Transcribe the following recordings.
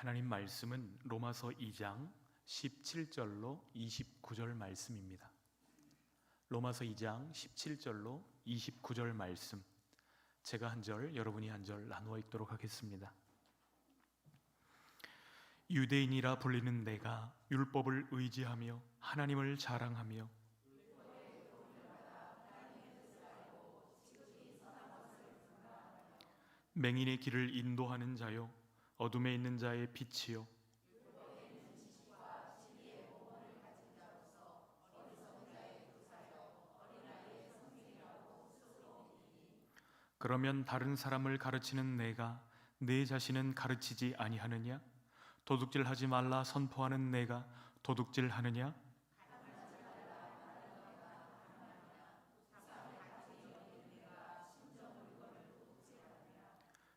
하나님 말씀은 로마서 2장 17절로 29절 말씀입니다. 로마서 2장 17절로 29절 말씀, 제가 한 절, 여러분이 한 절 나누어 읽도록 하겠습니다. 유대인이라 불리는 내가 율법을 의지하며 하나님을 자랑하며 맹인의 길을 인도하는 자요 어둠에 있는 자의 빛이요 그러면 다른 사람을 가르치는 내가 내 자신은 가르치지 아니하느냐? 도둑질하지 말라 선포하는 내가 도둑질하느냐?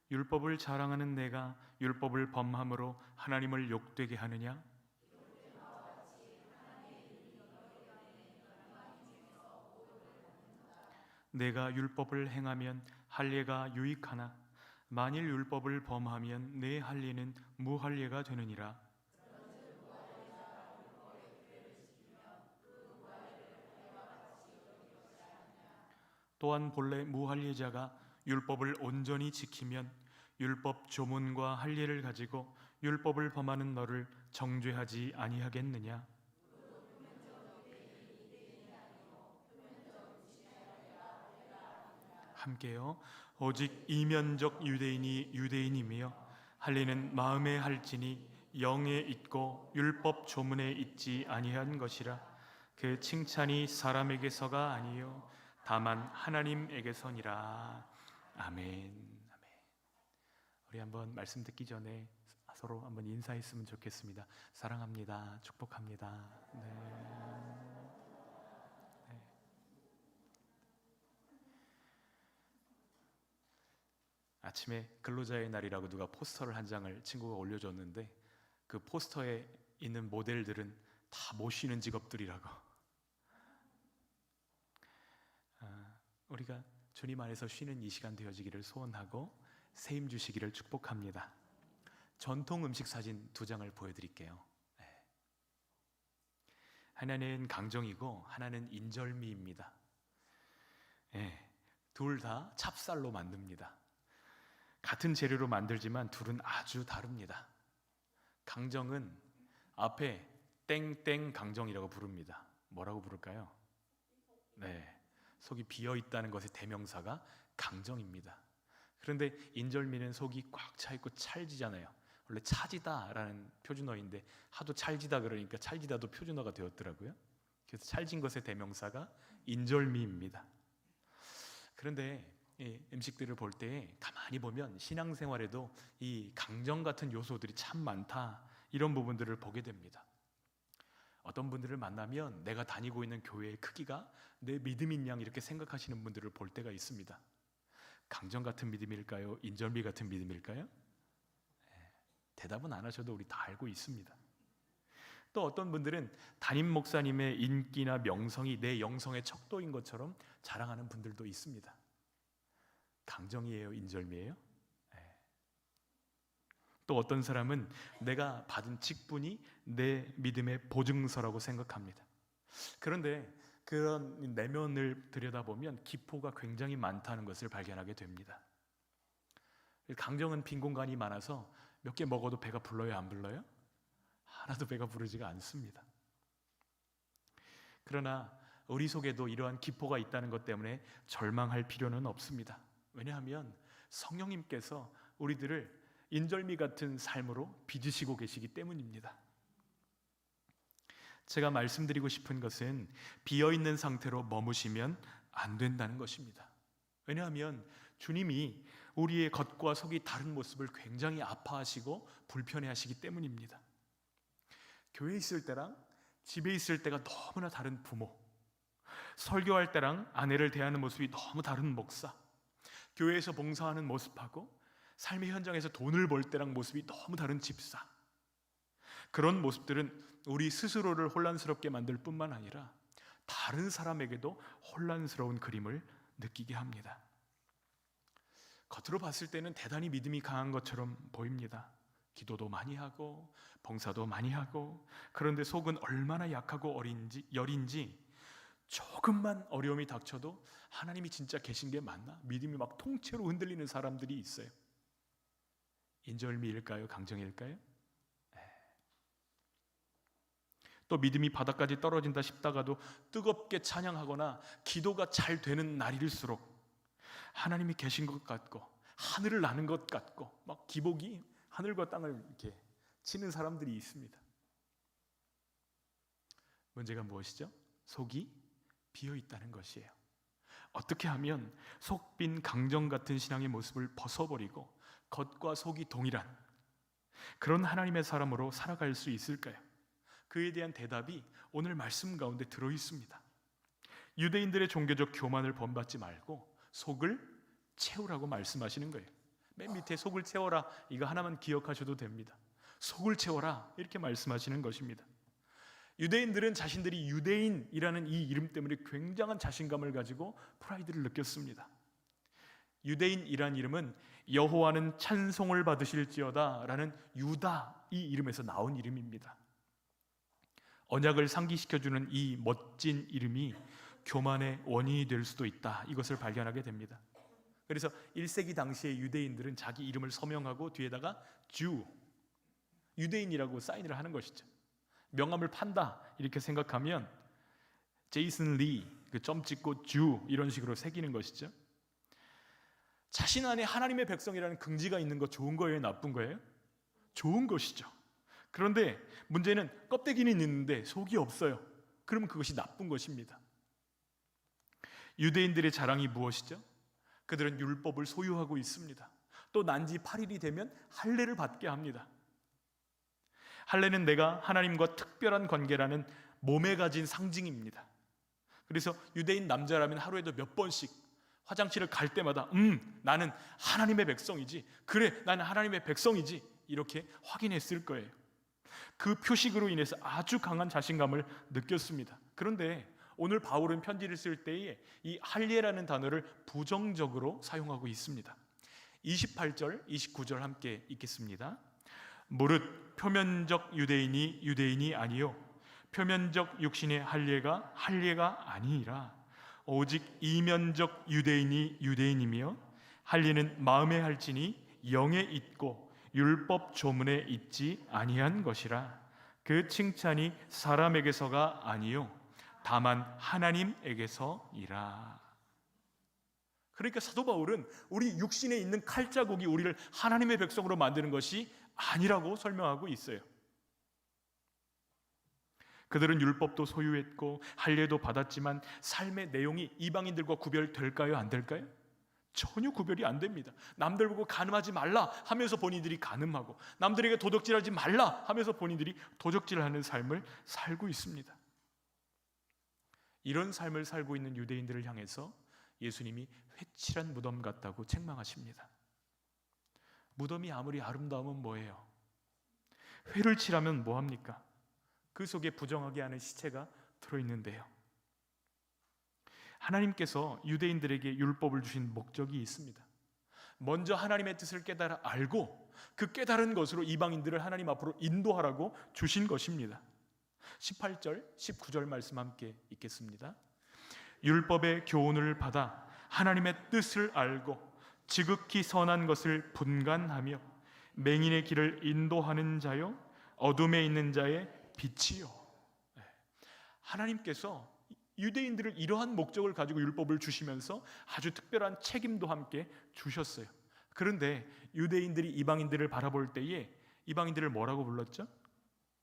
율법을 자랑하는 내가 율법을 범함으로 하나님을 욕되게 하느냐? 내가 율법을 행하면 할례가 유익하나 만일 율법을 범하면 내 할례는 무할례가 되느니라. 또한 본래 무할례자가 율법을 온전히 지키면 율법 조문과 할례를 가지고 율법을 범하는 너를 정죄하지 아니하겠느냐? 함께요. 오직 이면적 유대인이 유대인이며 할례는 마음에 할지니 영에 있고 율법 조문에 있지 아니한 것이라. 그 칭찬이 사람에게서가 아니요 다만 하나님에게서니라. 아멘. 아멘. 우리 한번 말씀 듣기 전에 서로 한번 인사했으면 좋겠습니다. 사랑합니다. 축복합니다. 네. 아침에 근로자의 날이라고 누가 포스터를 한 장을 친구가 올려줬는데 그 포스터에 있는 모델들은 다 못 쉬는 직업들이라고. 우리가 주님 안에서 쉬는 이 시간 되어지기를 소원하고 세임 주시기를 축복합니다. 전통 음식 사진 2장을 보여드릴게요. 하나는 강정이고 하나는 인절미입니다. 둘 다 찹쌀로 만듭니다. 같은 재료로 만들지만 둘은 아주 다릅니다. 강정은 앞에 땡땡 강정이라고 부릅니다. 뭐라고 부를까요? 속이 비어있다는 것의 대명사가 강정입니다. 그런데 인절미는 속이 꽉 차있고 찰지잖아요. 원래 차지다라는 표준어인데 하도 찰지다 그러니까 찰지다도 표준어가 되었더라고요. 그래서 찰진 것의 대명사가 인절미입니다. 그런데 이 음식들을 볼 때 가만히 보면 신앙생활에도 이 강정 같은 요소들이 참 많다, 이런 부분들을 보게 됩니다. 어떤 분들을 만나면 내가 다니고 있는 교회의 크기가 내 믿음인 양 이렇게 생각하시는 분들을 볼 때가 있습니다. 강정 같은 믿음일까요? 인절미 같은 믿음일까요? 대답은 안 하셔도 우리 다 알고 있습니다. 또 어떤 분들은 담임 목사님의 인기나 명성이 내 영성의 척도인 것처럼 자랑하는 분들도 있습니다. 강정이에요? 인절미예요? 또 어떤 사람은 내가 받은 직분이 내 믿음의 보증서라고 생각합니다. 그런데 그런 내면을 들여다보면 기포가 굉장히 많다는 것을 발견하게 됩니다. 강정은 빈 공간이 많아서 몇 개 먹어도 배가 불러요, 안 불러요? 하나도 배가 부르지가 않습니다. 그러나 우리 속에도 이러한 기포가 있다는 것 때문에 절망할 필요는 없습니다. 왜냐하면 성령님께서 우리들을 인절미 같은 삶으로 빚으시고 계시기 때문입니다. 제가 말씀드리고 싶은 것은 비어있는 상태로 머무시면 안 된다는 것입니다. 왜냐하면 주님이 우리의 겉과 속이 다른 모습을 굉장히 아파하시고 불편해하시기 때문입니다. 교회에 있을 때랑 집에 있을 때가 너무나 다른 부모, 설교할 때랑 아내를 대하는 모습이 너무 다른 목사, 교회에서 봉사하는 모습하고 삶의 현장에서 돈을 벌 때랑 모습이 너무 다른 집사, 그런 모습들은 우리 스스로를 혼란스럽게 만들 뿐만 아니라 다른 사람에게도 혼란스러운 그림을 느끼게 합니다. 겉으로 봤을 때는 대단히 믿음이 강한 것처럼 보입니다. 기도도 많이 하고 봉사도 많이 하고, 그런데 속은 얼마나 약하고 여린지 조금만 어려움이 닥쳐도 하나님이 진짜 계신 게 맞나? 믿음이 막 통째로 흔들리는 사람들이 있어요. 인절미일까요? 강정일까요? 또 믿음이 바닥까지 떨어진다 싶다가도 뜨겁게 찬양하거나 기도가 잘 되는 날일수록 하나님이 계신 것 같고 하늘을 나는 것 같고 막 기복이 하늘과 땅을 이렇게 치는 사람들이 있습니다. 문제가 무엇이죠? 속이 비어 있다는 것이에요. 어떻게 하면 속 빈 강정 같은 신앙의 모습을 벗어버리고 겉과 속이 동일한 그런 하나님의 사람으로 살아갈 수 있을까요? 그에 대한 대답이 오늘 말씀 가운데 들어 있습니다. 유대인들의 종교적 교만을 본받지 말고 속을 채우라고 말씀하시는 거예요. 맨 밑에 속을 채워라, 이거 하나만 기억하셔도 됩니다. 속을 채워라, 이렇게 말씀하시는 것입니다. 유대인들은 자신들이 유대인이라는 이 이름 때문에 굉장한 자신감을 가지고 프라이드를 느꼈습니다. 유대인이란 이름은 여호와는 찬송을 받으실지어다 라는 유다 이 이름에서 나온 이름입니다. 언약을 상기시켜주는 이 멋진 이름이 교만의 원인이 될 수도 있다, 이것을 발견하게 됩니다. 그래서 1세기 당시의 유대인들은 자기 이름을 서명하고 뒤에다가 주, 유대인이라고 사인을 하는 것이죠. 명함을 판다 이렇게 생각하면 제이슨 리, 그 점 찍고 주 이런 식으로 새기는 것이죠. 자신 안에 하나님의 백성이라는 긍지가 있는 거 좋은 거예요? 나쁜 거예요? 좋은 것이죠. 그런데 문제는 껍데기는 있는데 속이 없어요. 그러면 그것이 나쁜 것입니다. 유대인들의 자랑이 무엇이죠? 그들은 율법을 소유하고 있습니다. 또 난지 8일이 되면 할례를 받게 합니다. 할례는 내가 하나님과 특별한 관계라는 몸에 가진 상징입니다. 그래서 유대인 남자라면 하루에도 몇 번씩 화장실을 갈 때마다 나는 하나님의 백성이지, 그래 나는 하나님의 백성이지, 이렇게 확인했을 거예요. 그 표식으로 인해서 아주 강한 자신감을 느꼈습니다. 그런데 오늘 바울은 편지를 쓸 때에 이 할례라는 단어를 부정적으로 사용하고 있습니다. 28절, 29절 함께 읽겠습니다. 무릇 표면적 유대인이 유대인이 아니요 표면적 육신의 할례가 할례가 아니니라. 오직 이면적 유대인이 유대인이며 할례는 마음에 할지니 영에 있고 율법 조문에 있지 아니한 것이라. 그 칭찬이 사람에게서가 아니요 다만 하나님에게서이라. 그러니까 사도 바울은 우리 육신에 있는 칼자국이 우리를 하나님의 백성으로 만드는 것이 아니라고 설명하고 있어요. 그들은 율법도 소유했고 할례도 받았지만 삶의 내용이 이방인들과 구별될까요? 안 될까요? 전혀 구별이 안 됩니다. 남들 보고 간음하지 말라 하면서 본인들이 간음하고, 남들에게 도적질하지 말라 하면서 본인들이 도적질하는 삶을 살고 있습니다. 이런 삶을 살고 있는 유대인들을 향해서 예수님이 회칠한 무덤 같다고 책망하십니다. 무덤이 아무리 아름다우면 뭐예요? 회를 칠하면 뭐합니까? 그 속에 부정하게 하는 시체가 들어있는데요. 하나님께서 유대인들에게 율법을 주신 목적이 있습니다. 먼저 하나님의 뜻을 깨달아 알고 그 깨달은 것으로 이방인들을 하나님 앞으로 인도하라고 주신 것입니다. 18절, 19절 말씀 함께 읽겠습니다. 율법의 교훈을 받아 하나님의 뜻을 알고 지극히 선한 것을 분간하며 맹인의 길을 인도하는 자요 어둠에 있는 자의 빛이요. 하나님께서 유대인들을 이러한 목적을 가지고 율법을 주시면서 아주 특별한 책임도 함께 주셨어요. 그런데 유대인들이 이방인들을 바라볼 때에 이방인들을 뭐라고 불렀죠?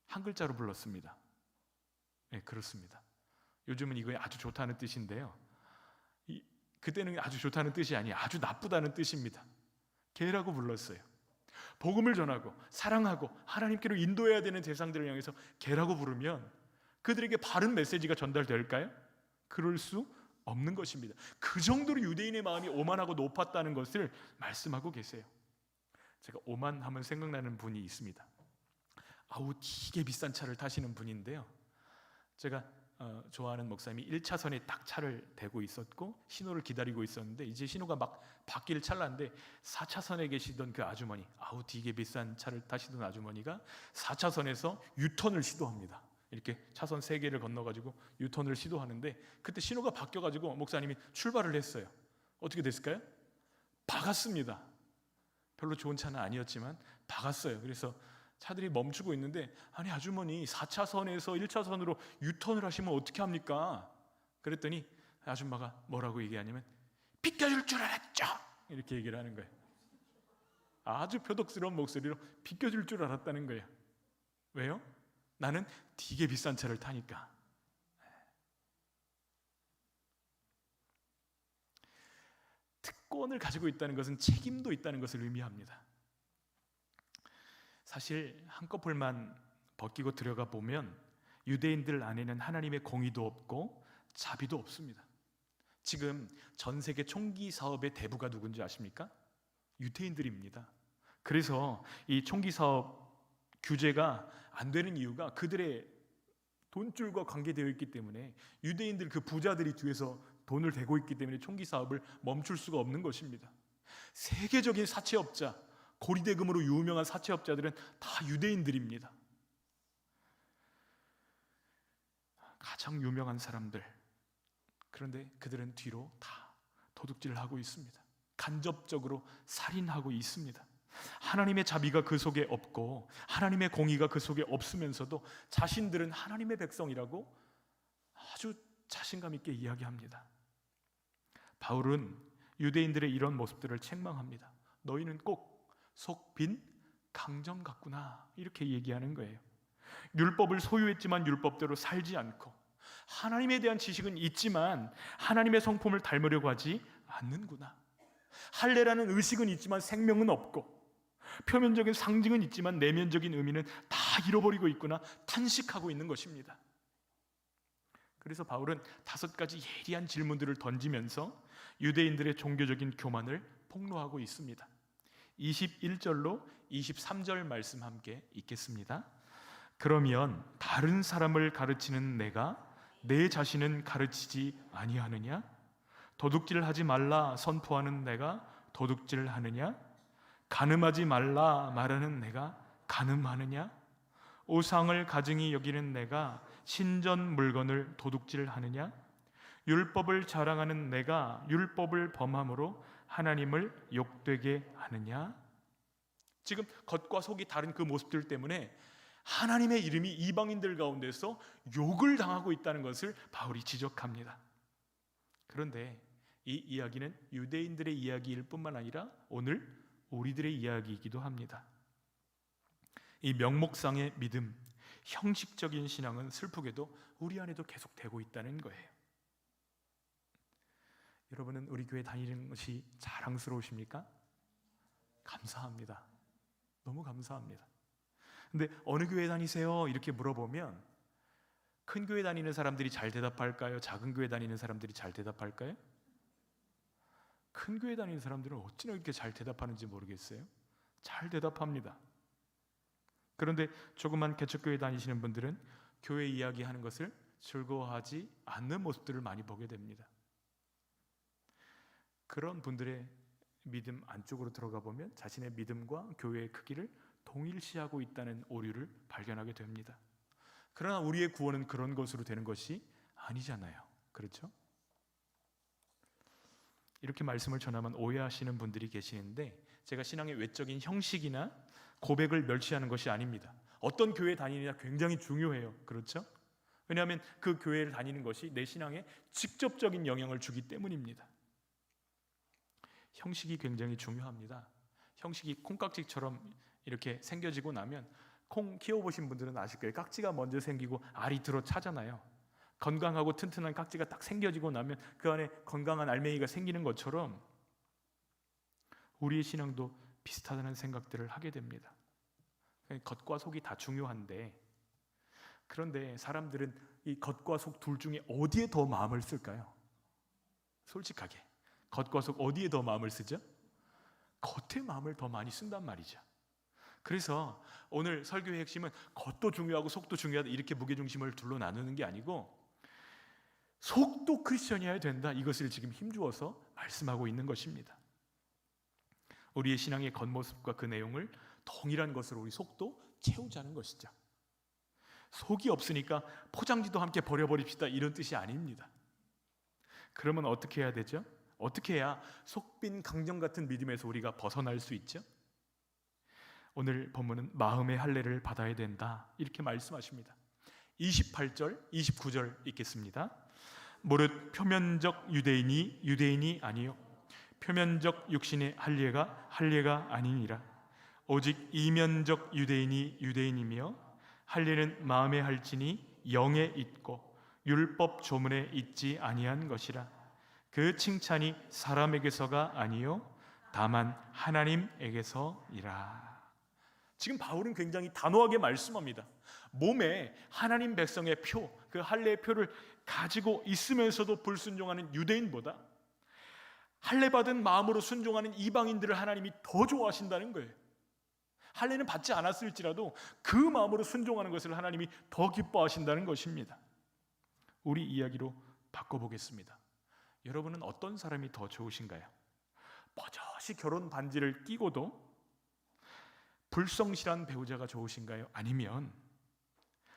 한 글자로 불렀습니다. 네, 그렇습니다. 요즘은 이거에 아주 좋다는 뜻인데요, 그때는 아주 좋다는 뜻이 아니에요. 아주 나쁘다는 뜻입니다. 개라고 불렀어요. 복음을 전하고 사랑하고 하나님께로 인도해야 되는 대상들을 향해서 개라고 부르면 그들에게 바른 메시지가 전달될까요? 그럴 수 없는 것입니다. 그 정도로 유대인의 마음이 오만하고 높았다는 것을 말씀하고 계세요. 제가 오만하면 생각나는 분이 있습니다. 아우 되게 비싼 차를 타시는 분인데요, 제가 좋아하는 목사님이 1차선에 딱 차를 대고 있었고 신호를 기다리고 있었는데 이제 신호가 막 바뀔 찰나인데 4차선에 계시던 그 아주머니, 아우 되게 비싼 차를 타시던 아주머니가 4차선에서 유턴을 시도합니다. 이렇게 차선 3개를 건너가지고 유턴을 시도하는데 그때 신호가 바뀌어가지고 목사님이 출발을 했어요. 어떻게 됐을까요? 박았습니다. 별로 좋은 차는 아니었지만 박았어요. 그래서 차들이 멈추고 있는데 아니 아주머니 4차선에서 1차선으로 유턴을 하시면 어떻게 합니까? 그랬더니 아줌마가 뭐라고 얘기하냐면 비껴줄 줄 알았죠? 이렇게 얘기를 하는 거예요. 아주 표독스러운 목소리로 비껴줄 줄 알았다는 거예요. 왜요? 나는 되게 비싼 차를 타니까. 특권을 가지고 있다는 것은 책임도 있다는 것을 의미합니다. 사실 한꺼풀만 벗기고 들어가 보면 유대인들 안에는 하나님의 공의도 없고 자비도 없습니다. 지금 전 세계 총기 사업의 대부가 누군지 아십니까? 유대인들입니다. 그래서 이 총기 사업 규제가 안 되는 이유가 그들의 돈줄과 관계되어 있기 때문에 유대인들 그 부자들이 뒤에서 돈을 대고 있기 때문에 총기 사업을 멈출 수가 없는 것입니다. 세계적인 사채업자, 고리대금으로 유명한 사채업자들은 다 유대인들입니다. 가장 유명한 사람들, 그런데 그들은 뒤로 다 도둑질을 하고 있습니다. 간접적으로 살인하고 있습니다. 하나님의 자비가 그 속에 없고 하나님의 공의가 그 속에 없으면서도 자신들은 하나님의 백성이라고 아주 자신감 있게 이야기합니다. 바울은 유대인들의 이런 모습들을 책망합니다. 너희는 꼭 속 빈 강정 같구나 이렇게 얘기하는 거예요. 율법을 소유했지만 율법대로 살지 않고 하나님에 대한 지식은 있지만 하나님의 성품을 닮으려고 하지 않는구나. 할례라는 의식은 있지만 생명은 없고 표면적인 상징은 있지만 내면적인 의미는 다 잃어버리고 있구나 탄식하고 있는 것입니다. 그래서 바울은 5가지 예리한 질문들을 던지면서 유대인들의 종교적인 교만을 폭로하고 있습니다. 21절로 23절 말씀 함께 읽겠습니다. 그러면 다른 사람을 가르치는 내가 내 자신은 가르치지 아니하느냐? 도둑질하지 말라 선포하는 내가 도둑질하느냐? 간음하지 말라 말하는 내가 간음하느냐? 우상을 가증히 여기는 내가 신전 물건을 도둑질하느냐? 율법을 자랑하는 내가 율법을 범함으로 하나님을 욕되게 하느냐? 지금 겉과 속이 다른 그 모습들 때문에 하나님의 이름이 이방인들 가운데서 욕을 당하고 있다는 것을 바울이 지적합니다. 그런데 이 이야기는 유대인들의 이야기일 뿐만 아니라 오늘 우리들의 이야기이기도 합니다. 이 명목상의 믿음, 형식적인 신앙은 슬프게도 우리 안에도 계속되고 있다는 거예요. 여러분은 우리 교회 다니는 것이 자랑스러우십니까? 감사합니다. 너무 감사합니다. 근데 어느 교회 다니세요? 이렇게 물어보면 큰 교회 다니는 사람들이 잘 대답할까요? 작은 교회 다니는 사람들이 잘 대답할까요? 큰 교회 다니는 사람들은 어찌나 이렇게 잘 대답하는지 모르겠어요. 잘 대답합니다. 그런데 조그만 개척교회 다니시는 분들은 교회 이야기하는 것을 즐거워하지 않는 모습들을 많이 보게 됩니다. 그런 분들의 믿음 안쪽으로 들어가 보면 자신의 믿음과 교회의 크기를 동일시하고 있다는 오류를 발견하게 됩니다. 그러나 우리의 구원은 그런 것으로 되는 것이 아니잖아요. 그렇죠? 이렇게 말씀을 전하면 오해하시는 분들이 계시는데 제가 신앙의 외적인 형식이나 고백을 멸시하는 것이 아닙니다. 어떤 교회 다니느냐 굉장히 중요해요. 그렇죠? 왜냐하면 그 교회를 다니는 것이 내 신앙에 직접적인 영향을 주기 때문입니다. 형식이 굉장히 중요합니다. 형식이 콩깍지처럼 이렇게 생겨지고 나면 콩 키워보신 분들은 아실 거예요. 깍지가 먼저 생기고 알이 들어 차잖아요. 건강하고 튼튼한 깍지가 딱 생겨지고 나면 그 안에 건강한 알맹이가 생기는 것처럼 우리의 신앙도 비슷하다는 생각들을 하게 됩니다. 겉과 속이 다 중요한데 그런데 사람들은 이 겉과 속 둘 중에 어디에 더 마음을 쓸까요? 솔직하게 겉과 속 어디에 더 마음을 쓰죠? 겉에 마음을 더 많이 쓴단 말이죠. 그래서 오늘 설교의 핵심은 겉도 중요하고 속도 중요하다 이렇게 무게중심을 둘로 나누는 게 아니고 속도 크리스천이어야 된다. 이것을 지금 힘주어서 말씀하고 있는 것입니다. 우리의 신앙의 겉모습과 그 내용을 동일한 것으로 우리 속도 채우자는 것이죠. 속이 없으니까 포장지도 함께 버려버립시다, 이런 뜻이 아닙니다. 그러면 어떻게 해야 되죠? 어떻게 해야 속빈 강정 같은 믿음에서 우리가 벗어날 수 있죠? 오늘 본문은 마음의 할례를 받아야 된다, 이렇게 말씀하십니다. 28절, 29절 읽겠습니다. 무릇 표면적 유대인이 유대인이 아니요 표면적 육신의 할례가 아니니라. 오직 이면적 유대인이 유대인이며 할례는 마음에 할지니 영에 있고 율법 조문에 있지 아니한 것이라. 그 칭찬이 사람에게서가 아니요 다만 하나님에게서이라. 지금 바울은 굉장히 단호하게 말씀합니다. 몸에 하나님 백성의 표, 그 할례의 표를 가지고 있으면서도 불순종하는 유대인보다 할례 받은 마음으로 순종하는 이방인들을 하나님이 더 좋아하신다는 거예요. 할례는 받지 않았을지라도 그 마음으로 순종하는 것을 하나님이 더 기뻐하신다는 것입니다. 우리 이야기로 바꿔보겠습니다. 여러분은 어떤 사람이 더 좋으신가요? 버젓이 결혼 반지를 끼고도 불성실한 배우자가 좋으신가요? 아니면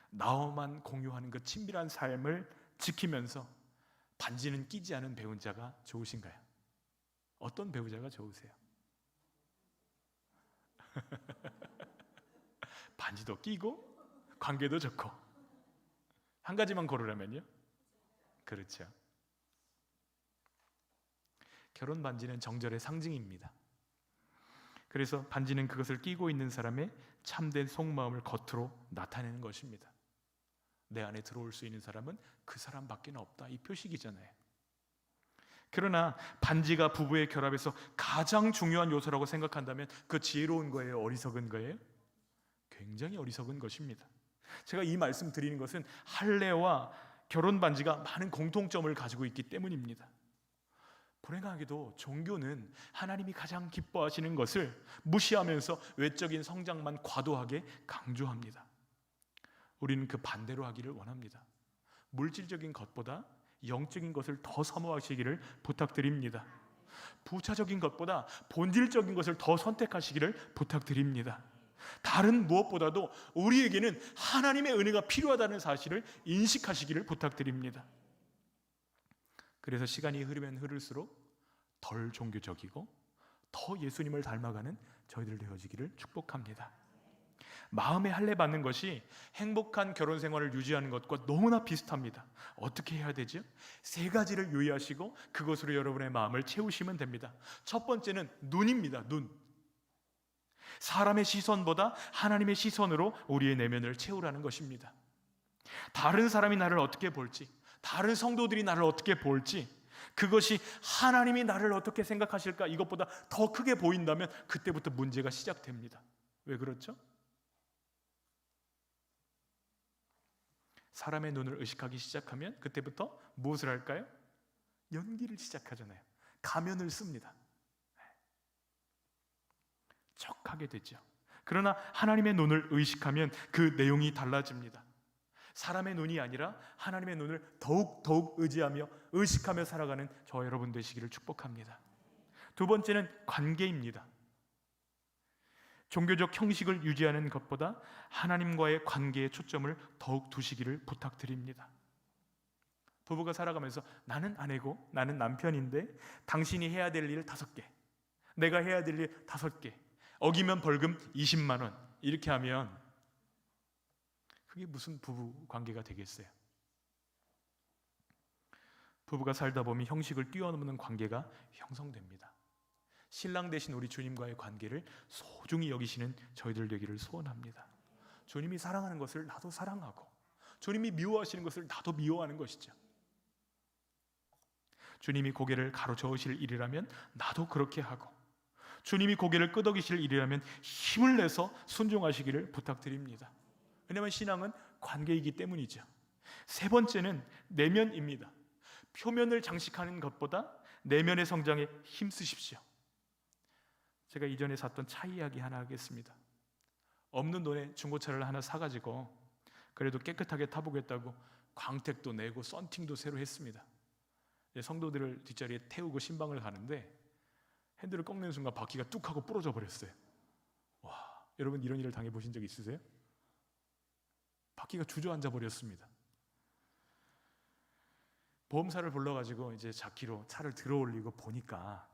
나와만 공유하는 그 친밀한 삶을 지키면서 반지는 끼지 않은 배우자가 좋으신가요? 어떤 배우자가 좋으세요? 반지도 끼고 관계도 좋고, 한 가지만 고르라면요? 그렇죠. 결혼 반지는 정절의 상징입니다. 그래서 반지는 그것을 끼고 있는 사람의 참된 속마음을 겉으로 나타내는 것입니다. 내 안에 들어올 수 있는 사람은 그 사람밖에 없다, 이 표식이잖아요. 그러나 반지가 부부의 결합에서 가장 중요한 요소라고 생각한다면 그 지혜로운 거예요? 어리석은 거예요? 굉장히 어리석은 것입니다. 제가 이 말씀 드리는 것은 할례와 결혼 반지가 많은 공통점을 가지고 있기 때문입니다. 불행하게도 종교는 하나님이 가장 기뻐하시는 것을 무시하면서 외적인 성장만 과도하게 강조합니다. 우리는 그 반대로 하기를 원합니다. 물질적인 것보다 영적인 것을 더 사모하시기를 부탁드립니다. 부차적인 것보다 본질적인 것을 더 선택하시기를 부탁드립니다. 다른 무엇보다도 우리에게는 하나님의 은혜가 필요하다는 사실을 인식하시기를 부탁드립니다. 그래서 시간이 흐르면 흐를수록 덜 종교적이고 더 예수님을 닮아가는 저희들 되어지기를 축복합니다. 마음의 할례 받는 것이 행복한 결혼 생활을 유지하는 것과 너무나 비슷합니다. 어떻게 해야 되죠? 세 가지를 유의하시고 그것으로 여러분의 마음을 채우시면 됩니다. 첫 번째는 눈입니다. 눈. 사람의 시선보다 하나님의 시선으로 우리의 내면을 채우라는 것입니다. 다른 사람이 나를 어떻게 볼지, 다른 성도들이 나를 어떻게 볼지, 그것이 하나님이 나를 어떻게 생각하실까, 이것보다 더 크게 보인다면 그때부터 문제가 시작됩니다. 왜 그렇죠? 사람의 눈을 의식하기 시작하면 그때부터 무엇을 할까요? 연기를 시작하잖아요. 가면을 씁니다. 척하게 되죠. 그러나 하나님의 눈을 의식하면 그 내용이 달라집니다. 사람의 눈이 아니라 하나님의 눈을 더욱 의지하며 의식하며 살아가는 저 여러분 되시기를 축복합니다. 두 번째는 관계입니다. 종교적 형식을 유지하는 것보다 하나님과의 관계에 초점을 더욱 두시기를 부탁드립니다. 부부가 살아가면서 나는 아내고 나는 남편인데 당신이 해야 될 일 5개, 내가 해야 될 일 5개, 어기면 벌금 20만 원, 이렇게 하면 그게 무슨 부부 관계가 되겠어요? 부부가 살다 보면 형식을 뛰어넘는 관계가 형성됩니다. 신랑 되신 우리 주님과의 관계를 소중히 여기시는 저희들 되기를 소원합니다. 주님이 사랑하는 것을 나도 사랑하고, 주님이 미워하시는 것을 나도 미워하는 것이죠. 주님이 고개를 가로저으실 일이라면 나도 그렇게 하고, 주님이 고개를 끄덕이실 일이라면 힘을 내서 순종하시기를 부탁드립니다. 왜냐하면 신앙은 관계이기 때문이죠. 세 번째는 내면입니다. 표면을 장식하는 것보다 내면의 성장에 힘쓰십시오. 제가 이전에 샀던 차 이야기 하나 하겠습니다. 없는 돈에 중고차를 하나 사가지고 그래도 깨끗하게 타보겠다고 광택도 내고 썬팅도 새로 했습니다. 성도들을 뒷자리에 태우고 신방을 가는데 핸들을 꺾는 순간 바퀴가 뚝 하고 부러져 버렸어요. 와, 여러분 이런 일을 당해보신 적 있으세요? 바퀴가 주저앉아 버렸습니다. 보험사를 불러가지고 이제 자키로 차를 들어올리고 보니까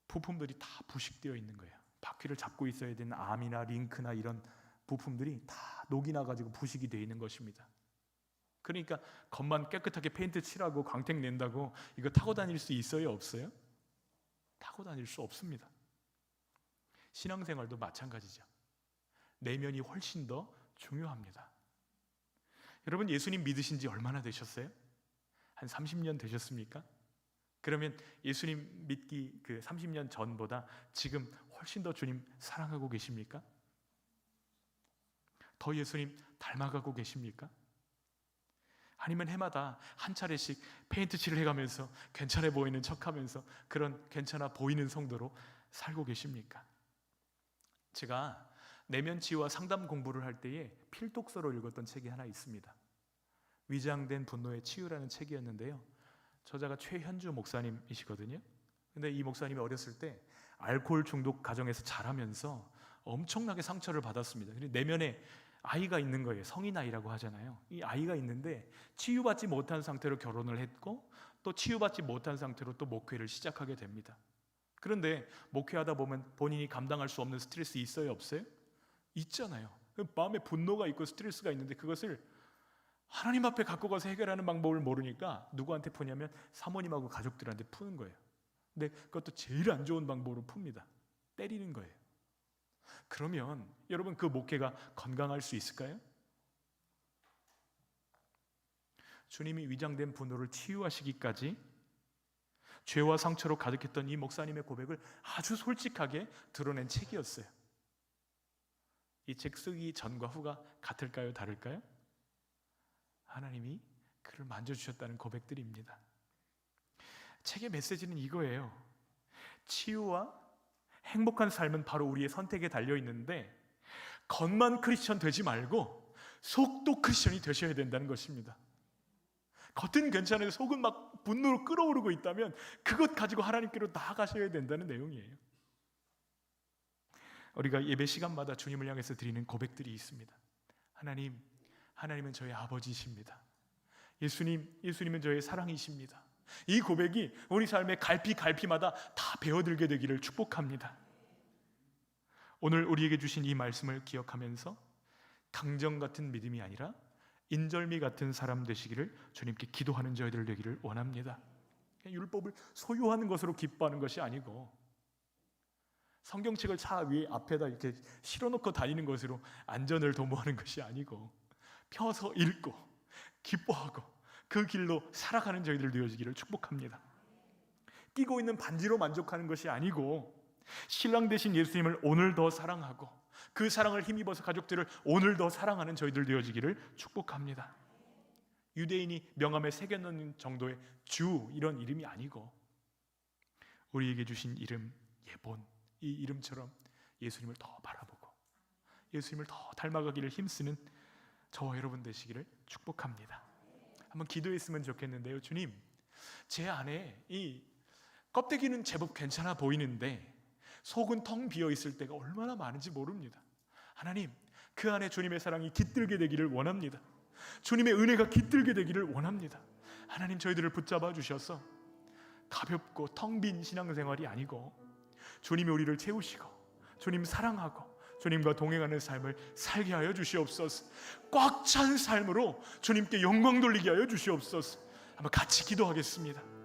부품들이 다 부식되어 있는 거예요. 바퀴를 잡고 있어야 되는 암이나 링크나 이런 부품들이 다 녹이 나가지고 부식이 되어 있는 것입니다. 그러니까 겉만 깨끗하게 페인트 칠하고 광택 낸다고 이거 타고 다닐 수 있어요? 없어요? 타고 다닐 수 없습니다. 신앙생활도 마찬가지죠. 내면이 훨씬 더 중요합니다. 여러분 예수님 믿으신 지 얼마나 되셨어요? 한 30년 되셨습니까? 그러면 예수님 믿기 그 30년 전보다 지금 훨씬 더 주님 사랑하고 계십니까? 더 예수님 닮아가고 계십니까? 아니면 해마다 한 차례씩 페인트 칠을 해가면서 괜찮아 보이는 척하면서 그런 괜찮아 보이는 성도로 살고 계십니까? 제가 내면치유와 상담 공부를 할 때에 필독서로 읽었던 책이 하나 있습니다. 위장된 분노의 치유라는 책이었는데요, 저자가 최현주 목사님이시거든요. 근데 이 목사님이 어렸을 때 알코올 중독 가정에서 자라면서 엄청나게 상처를 받았습니다. 그리고 내면에 아이가 있는 거예요. 성인 아이라고 하잖아요. 이 아이가 있는데 치유받지 못한 상태로 결혼을 했고 또 치유받지 못한 상태로 또 목회를 시작하게 됩니다. 그런데 목회하다 보면 본인이 감당할 수 없는 스트레스 있어요? 없어요? 있잖아요. 마음에 분노가 있고 스트레스가 있는데 그것을 하나님 앞에 갖고 가서 해결하는 방법을 모르니까 누구한테 푸냐면 사모님하고 가족들한테 푸는 거예요. 근데 그것도 제일 안 좋은 방법으로 풉니다. 때리는 거예요. 그러면 여러분 그 목회가 건강할 수 있을까요? 주님이 위장된 분노를 치유하시기까지 죄와 상처로 가득했던 이 목사님의 고백을 아주 솔직하게 드러낸 책이었어요. 이 책 쓰기 전과 후가 같을까요? 다를까요? 하나님이 그를 만져주셨다는 고백들입니다. 책의 메시지는 이거예요. 치유와 행복한 삶은 바로 우리의 선택에 달려있는데 겉만 크리스천 되지 말고 속도 크리스천이 되셔야 된다는 것입니다. 겉은 괜찮은데 속은 막 분노로 끓어오르고 있다면 그것 가지고 하나님께로 나아가셔야 된다는 내용이에요. 우리가 예배 시간마다 주님을 향해서 드리는 고백들이 있습니다. 하나님은 저의 아버지이십니다. 예수님은 저의 사랑이십니다. 이 고백이 우리 삶의 갈피마다 다 배워들게 되기를 축복합니다. 오늘 우리에게 주신 이 말씀을 기억하면서 강정 같은 믿음이 아니라 인절미 같은 사람 되시기를 주님께 기도하는 저희들 되기를 원합니다. 율법을 소유하는 것으로 기뻐하는 것이 아니고 성경책을 차 위에 앞에다 이렇게 실어놓고 다니는 것으로 안전을 도모하는 것이 아니고 펴서 읽고 기뻐하고 그 길로 살아가는 저희들 되어지기를 축복합니다. 끼고 있는 반지로 만족하는 것이 아니고 신랑 되신 예수님을 오늘 더 사랑하고 그 사랑을 힘입어서 가족들을 오늘 더 사랑하는 저희들 되어지기를 축복합니다. 유대인이 명함에 새겨놓는 정도의 주 이런 이름이 아니고 우리에게 주신 이름 예본 이 이름처럼 예수님을 더 바라보고 예수님을 더 닮아가기를 힘쓰는 저와 여러분 되시기를 축복합니다. 한번 기도했으면 좋겠는데요. 주님, 제 안에 이 껍데기는 제법 괜찮아 보이는데 속은 텅 비어 있을 때가 얼마나 많은지 모릅니다. 하나님, 그 안에 주님의 사랑이 깃들게 되기를 원합니다. 주님의 은혜가 깃들게 되기를 원합니다. 하나님, 저희들을 붙잡아 주셔서 가볍고 텅 빈 신앙생활이 아니고 주님이 우리를 채우시고 주님 사랑하고 주님과 동행하는 삶을 살게 하여 주시옵소서. 꽉 찬 삶으로 주님께 영광 돌리게 하여 주시옵소서. 한번 같이 기도하겠습니다.